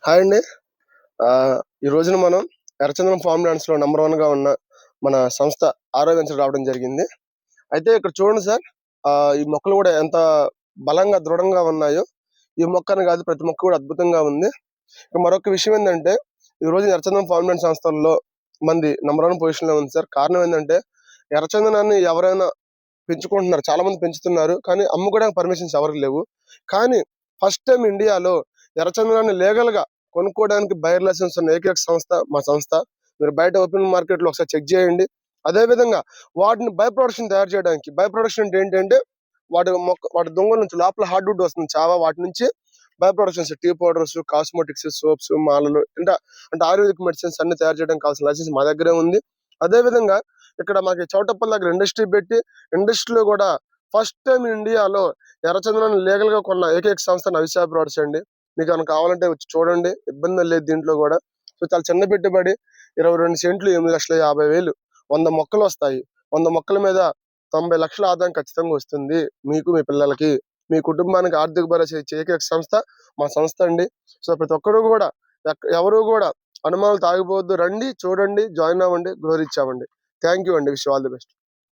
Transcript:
Hi అండి. ఈ రోజున మనం ఎర్రచందనం ఫార్మ్ ల్యాండ్స్‌లో నంబర్ 1గా ఉన్న మన సంస్థ ఆరో వెంచర్ రావడం జరిగింది. అయితే ఇక్కడ చూడండి సార్, ఈ మొక్కలు కూడా ఎంత బలంగా, దృఢంగా ఉన్నాయో. ఈ మొక్కని కాదు, ప్రతి మొక్క కూడా అద్భుతంగా ఉంది. ఇక మరొక విషయం ఏందంటే, ఈ రోజు ఎర్రచందనం ఫార్మ్ ల్యాండ్ సంస్థల్లో మనది నంబర్ 1 పొజిషన్‌లో ఉంది సార్. కారణం ఏందంటే, ఎర్రచందనాన్ని ఎవరైనా పెంచుకుంటున్నారు. చాలా మంది పెంచుతున్నారు. కానీ అమ్ముకోవడానికి పర్మిషన్స్ ఎవరికి లేవు. కానీ ఫస్ట్ టైం ఇండియాలో ఎర్రచందనాన్ని లీగల్‌గా కొనుక్కోవడానికి బయర్ లైసెన్స్ ఉన్న ఏకైక సంస్థ మా సంస్థ. మీరు బయట ఓపెన్ మార్కెట్‌లో ఒకసారి చెక్ చేయండి. అదే విధంగా వాటిని బై ప్రొడక్షన్ తయారు చేయడానికి, బై ప్రొడక్షన్ అంటే ఏంటంటే వాటి దొంగల నుంచి లోపల హార్డ్‌వుడ్ వస్తుంది చావా, వాటి నుంచి by products tea powders, cosmetics, soaps, మాలలు అంటే ఆయుర్వేదిక్ మెడిసిన్స్ అన్ని తయారు చేయడానికి కావాల్సిన లైసెన్స్ మా దగ్గరే ఉంది. అదే విధంగా ఇక్కడ మాకు చౌటప్పల్ దగ్గర ఇండస్ట్రీ పెట్టి, ఇండస్ట్రీలో కూడా ఫస్ట్ టైం ఇండియాలో ఎర్రచందనాన్ని లీగల్ గా కొన్న ఏకైక సంస్థ నవిశా బ్రాడ్స్ అండి. మీకు ఏమైనా కావాలంటే వచ్చి చూడండి, ఇబ్బంది లేదు దీంట్లో కూడా. సో చాలా చిన్న పెట్టుబడి, 22 సెంట్లు, 8,50,000, 100 మొక్కలు వస్తాయి. 100 మొక్కల మీద 90 లక్షల ఆదాయం ఖచ్చితంగా వస్తుంది. మీకు, మీ పిల్లలకి, మీ కుటుంబానికి ఆర్థిక భరోసా ఇచ్చే ఏకైక సంస్థ మా సంస్థ అండి. సో ప్రతి ఒక్కరు కూడా, ఎవరు కూడా అనుమానాలు తాగిపోవద్దు. రండి, చూడండి, జాయిన్ అవ్వండి, గ్రోర్ ఇచ్చామండి. థ్యాంక్ యూ అండి. Wish all the best.